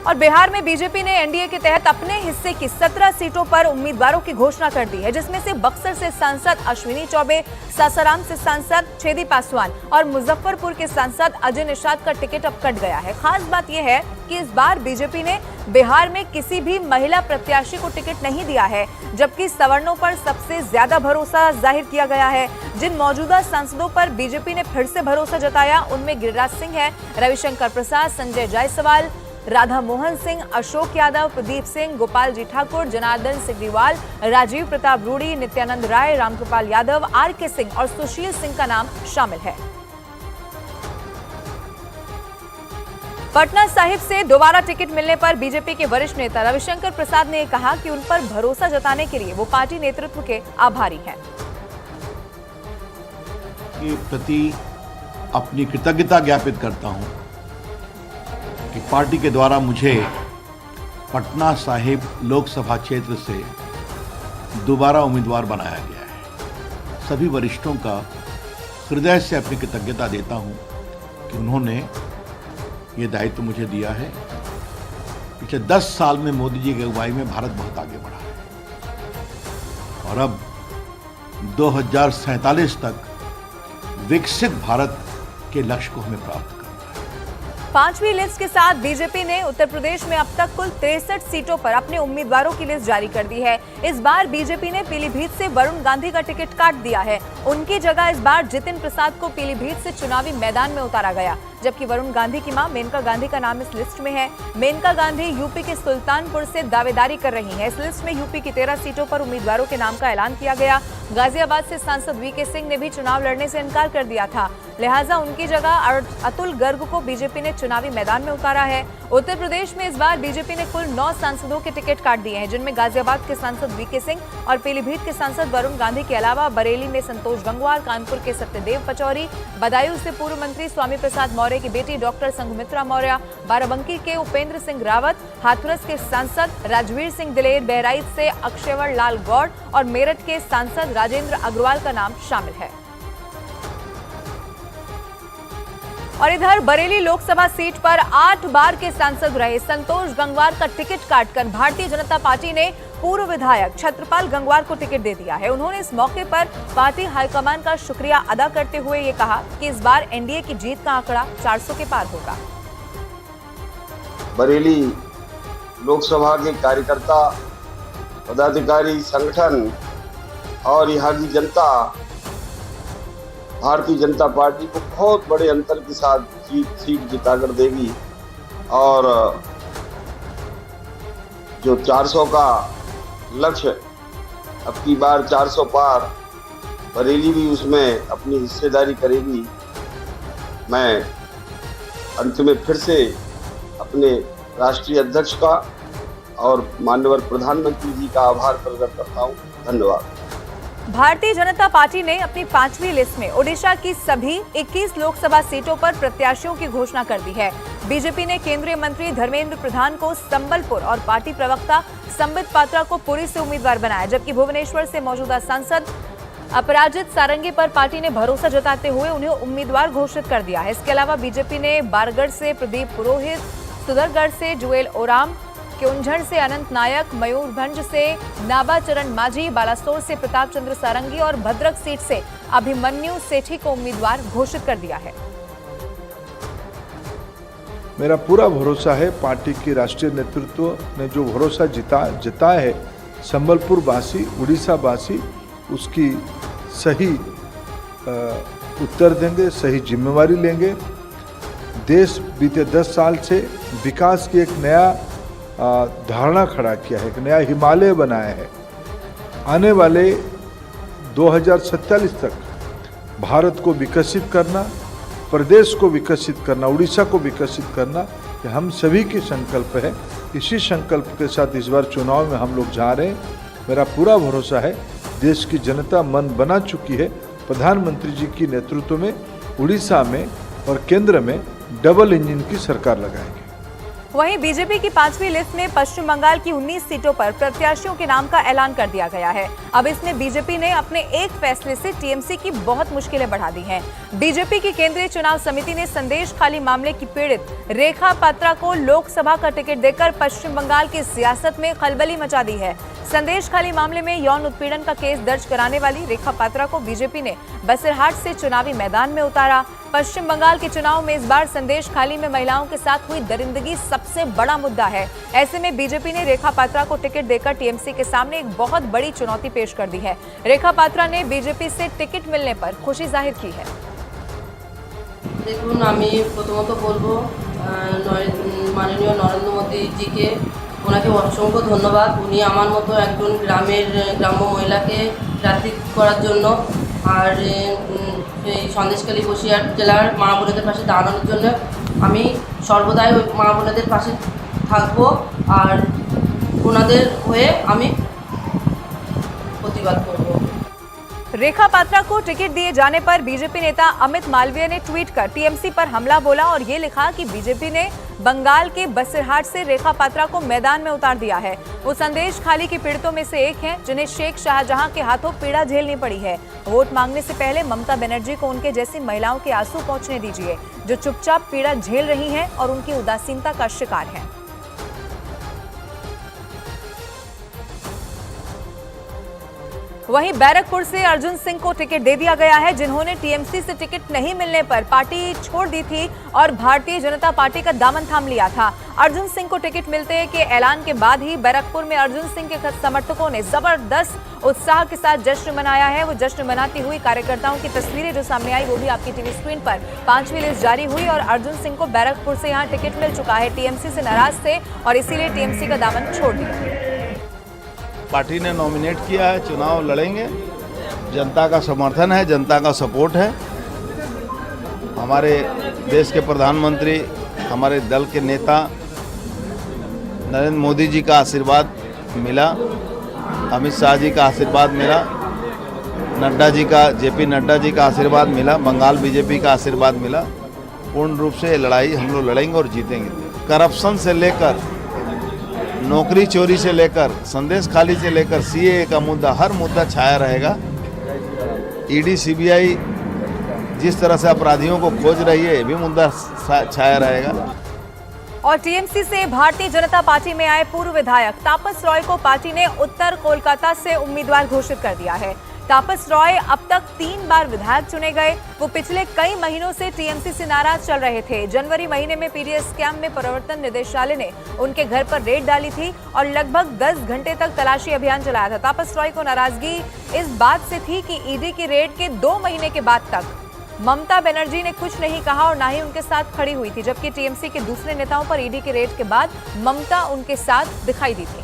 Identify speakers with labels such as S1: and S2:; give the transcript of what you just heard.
S1: और बिहार में बीजेपी ने एनडीए के तहत अपने हिस्से की 17 सीटों पर उम्मीदवारों की घोषणा कर दी है, जिसमें से बक्सर से सांसद अश्विनी चौबे, सासाराम से सांसद छेदी पासवान और मुजफ्फरपुर के सांसद अजय निषाद का टिकट अब कट गया है। खास बात यह है कि इस बार बीजेपी ने बिहार में किसी भी महिला प्रत्याशी को टिकट नहीं दिया है, जबकि सवर्णों पर सबसे ज्यादा भरोसा जाहिर किया गया है। जिन मौजूदा सांसदों पर बीजेपी ने फिर से भरोसा जताया उनमें गिरिराज सिंह है, रविशंकर प्रसाद, संजय जायसवाल, राधा मोहन सिंह, अशोक यादव, प्रदीप सिंह, गोपाल जी ठाकुर, जनार्दन सिग्रीवाल, राजीव प्रताप रूडी, नित्यानंद राय, रामकृपाल यादव, आर.के. सिंह और सुशील सिंह का नाम शामिल है। पटना साहिब से दोबारा टिकट मिलने पर बीजेपी के वरिष्ठ नेता रविशंकर प्रसाद ने कहा कि उन पर भरोसा जताने के लिए वो पार्टी नेतृत्व के आभारी हैं।
S2: के प्रति अपनी कृतज्ञता ज्ञापित करता हूं कि पार्टी के द्वारा मुझे पटना साहिब लोकसभा क्षेत्र से दोबारा उम्मीदवार बनाया गया है। सभी वरिष्ठों का हृदय से अपनी कृतज्ञता देता हूं कि उन्होंने ये दायित्व मुझे दिया है। पिछले 10 साल में मोदी जी की अगुवाई में भारत बहुत आगे बढ़ा है और अब 2047 तक विकसित भारत के लक्ष्य को हमें प्राप्त करना है।
S1: 5वीं लिस्ट के साथ बीजेपी ने उत्तर प्रदेश में अब तक कुल 63 सीटों पर अपने उम्मीदवारों की लिस्ट जारी कर दी है। इस बार बीजेपी ने पीलीभीत से वरुण गांधी का टिकट काट दिया है। उनकी जगह इस बार जितिन प्रसाद को पीलीभीत से चुनावी मैदान में उतारा गया, जबकि वरुण गांधी की मां मेनका गांधी का नाम इस लिस्ट में है। मेनका गांधी यूपी के सुल्तानपुर से दावेदारी कर रही हैं। इस लिस्ट में यूपी की 13 सीटों पर उम्मीदवारों के नाम का ऐलान किया गया। गाजियाबाद से सांसद वी.के. सिंह ने भी चुनाव लड़ने से इनकार कर दिया था, लिहाजा उनकी जगह अतुल गर्ग को बीजेपी ने चुनावी मैदान में उतारा है। उत्तर प्रदेश में इस बार बीजेपी ने कुल 9 सांसदों के टिकट काट दिए हैं, जिनमें गाजियाबाद के सांसद वी.के. सिंह और पीलीभीत के सांसद वरुण गांधी के अलावा बरेली में संतोष गंगवार, कानपुर के सत्यदेव पचौरी, बदायूं से पूर्व मंत्री स्वामी प्रसाद मौर्य की बेटी डॉक्टर संघमित्रा मौर्य, बाराबंकी के उपेंद्र सिंह रावत, हाथरस के सांसद राजवीर सिंह दिलेर, बहराइच से अक्षयवर लाल गौड़ और मेरठ के सांसद राजेंद्र अग्रवाल का नाम शामिल है। और इधर बरेली लोकसभा सीट पर 8 बार के सांसद रहे संतोष गंगवार का टिकट काटकर भारतीय जनता पार्टी ने पूर्व विधायक छत्रपाल गंगवार को टिकट दे दिया है। उन्होंने इस मौके पर पार्टी हाईकमान का शुक्रिया अदा करते हुए ये कहा कि इस बार एनडीए की जीत का आंकड़ा 400 के पार होगा।
S3: बरेली लोकसभा के कार्यकर्ता, पदाधिकारी, संगठन और यहाँ की जनता भारतीय जनता पार्टी को बहुत बड़े अंतर के साथ सीट जिताकर देगी और जो 400 का लक्ष्य, अब की बार 400 पार, बरेली भी उसमें अपनी हिस्सेदारी करेगी। मैं अंत में फिर से अपने राष्ट्रीय अध्यक्ष का और माननीय प्रधानमंत्री जी का आभार प्रकट करता हूँ। धन्यवाद।
S1: भारतीय जनता पार्टी ने अपनी 5वीं लिस्ट में ओडिशा की सभी 21 लोकसभा सीटों पर प्रत्याशियों की घोषणा कर दी है। बीजेपी ने केंद्रीय मंत्री धर्मेंद्र प्रधान को संबलपुर और पार्टी प्रवक्ता संबित पात्रा को पुरी से उम्मीदवार बनाया, जबकि भुवनेश्वर से मौजूदा सांसद अपराजित सारंगी पर पार्टी ने भरोसा जताते हुए उन्हें उम्मीदवार घोषित कर दिया है। इसके अलावा बीजेपी ने बारगढ़ से प्रदीप पुरोहित, सुदरगढ़ से जुएल ओराम, क्योंझर से अनंत नायक, मयूरभंज से नाबाचरण माझी, बालासोर से प्रताप चंद्र सारंगी और भद्रक सीट से अभिमन्यु सेठी को उम्मीदवार घोषित कर दिया है।
S4: मेरा पूरा भरोसा है, पार्टी की राष्ट्रीय नेतृत्व ने जो भरोसा जताया है, संबलपुर वासी, उड़ीसा वासी उसकी सही उत्तर देंगे, सही जिम्मेवारी लेंगे। देश बीते 10 साल से विकास की एक नया धारणा खड़ा किया है, एक नया हिमालय बनाया है। आने वाले 2047 तक भारत को विकसित करना, प्रदेश को विकसित करना, उड़ीसा को विकसित करना, ये हम सभी की संकल्प है। इसी संकल्प के साथ इस बार चुनाव में हम लोग जा रहे हैं। मेरा पूरा भरोसा है, देश की जनता मन बना चुकी है। प्रधानमंत्री जी की नेतृत्व में उड़ीसा में और केंद्र में डबल इंजन की सरकार लगाएंगे।
S1: वहीं बीजेपी की 5वीं लिस्ट में पश्चिम बंगाल की 19 सीटों पर प्रत्याशियों के नाम का ऐलान कर दिया गया है। अब इसमें बीजेपी ने अपने एक फैसले से टीएमसी की बहुत मुश्किलें बढ़ा दी हैं। बीजेपी की केंद्रीय चुनाव समिति ने संदेश खाली मामले की पीड़ित रेखा पात्रा को लोकसभा का टिकट देकर पश्चिम बंगाल की सियासत में खलबली मचा दी है। संदेश खाली मामले में यौन उत्पीड़न का केस दर्ज कराने वाली रेखा पात्रा को बीजेपी ने बसिरहाट से चुनावी मैदान में उतारा। पश्चिम बंगाल के चुनाव में इस बार संदेश खाली में महिलाओं के साथ हुई दरिंदगी सबसे बड़ा मुद्दा है। ऐसे में बीजेपी ने रेखा पात्रा को टिकट देकर टीएमसी के सामने एक बहुत बड़ी चुनौती पेश कर दी है। रेखा पात्रा ने बीजेपी से टिकट मिलने पर खुशी जाहिर की है।
S5: দেখুন, আমি প্রথমত বলবো মাননীয় নরেন্দ্র মোদীজিকে, ওনাকে অসংখ্য ধন্যবাদ। উনি আমার মতো একজন গ্রাম্য মহিলাকে প্রার্থী করার জন্য আর এই সন্দেশখালী বসিরহাট জেলার মা বোনেদের পাশে দাঁড়ানোর জন্য আমি সর্বদাই ওই মা বোনেদের পাশে থাকবো আর ওনাদের হয়ে আমি প্রতিবাদ করব।
S1: रेखा पात्रा को टिकट दिए जाने पर बीजेपी नेता अमित मालवीय ने ट्वीट कर टीएमसी पर हमला बोला और ये लिखा कि बीजेपी ने बंगाल के बसिरहाट से रेखा पात्रा को मैदान में उतार दिया है। वो संदेश खाली की पीड़ितों में से एक हैं जिन्हें शेख शाहजहां के हाथों पीड़ा झेलनी पड़ी है। वोट मांगने से पहले ममता बनर्जी को उनके जैसी महिलाओं के आंसू पहुंचने दीजिए जो चुपचाप पीड़ा झेल रही हैं और उनकी उदासीनता का शिकार हैं। वहीं बैरकपुर से अर्जुन सिंह को टिकट दे दिया गया है, जिन्होंने टीएमसी से टिकट नहीं मिलने पर पार्टी छोड़ दी थी और भारतीय जनता पार्टी का दामन थाम लिया था। अर्जुन सिंह को टिकट मिलते के ऐलान के बाद ही बैरकपुर में अर्जुन सिंह के समर्थकों ने जबरदस्त उत्साह के साथ जश्न मनाया है। वो जश्न मनाती हुई कार्यकर्ताओं की तस्वीरें जो सामने आई वो भी आपकी टीवी स्क्रीन पर। 5वीं लिस्ट जारी हुई और अर्जुन सिंह को बैरकपुर से यहाँ टिकट मिल चुका है। टीएमसी से नाराज थे और इसीलिए टीएमसी का दामन छोड़ दिया।
S6: पार्टी ने नॉमिनेट किया है, चुनाव लड़ेंगे। जनता का समर्थन है, जनता का सपोर्ट है। हमारे देश के प्रधानमंत्री, हमारे दल के नेता नरेंद्र मोदी जी का आशीर्वाद मिला, अमित शाह जी का आशीर्वाद मिला, नड्डा जी का, जेपी नड्डा जी का आशीर्वाद मिला, बंगाल बीजेपी का आशीर्वाद मिला। पूर्ण रूप से ये लड़ाई हम लोग लड़ेंगे और जीतेंगे। करप्शन से लेकर नौकरी चोरी से लेकर संदेश खाली से लेकर सीएए का मुद्दा, हर मुद्दा छाया रहेगा। ईडी सीबीआई जिस तरह से अपराधियों को खोज रही है, ये भी मुद्दा छाया रहेगा।
S1: और टीएमसी से भारतीय जनता पार्टी में आए पूर्व विधायक तापस रॉय को पार्टी ने उत्तर कोलकाता से उम्मीदवार घोषित कर दिया है। तापस रॉय अब तक 3 बार विधायक चुने गए। वो पिछले कई महीनों से टीएमसी से नाराज चल रहे थे। जनवरी महीने में पीडीएस कैंप में प्रवर्तन निदेशालय ने उनके घर पर रेड डाली थी और लगभग 10 घंटे तक तलाशी अभियान चलाया था। तापस रॉय को नाराजगी इस बात से थी कि ईडी की रेड के 2 महीने के बाद तक ममता बनर्जी ने कुछ नहीं कहा और ना ही उनके साथ खड़ी हुई थी, जबकि टीएमसी के दूसरे नेताओं पर ईडी की रेड के बाद ममता उनके साथ दिखाई दी थी।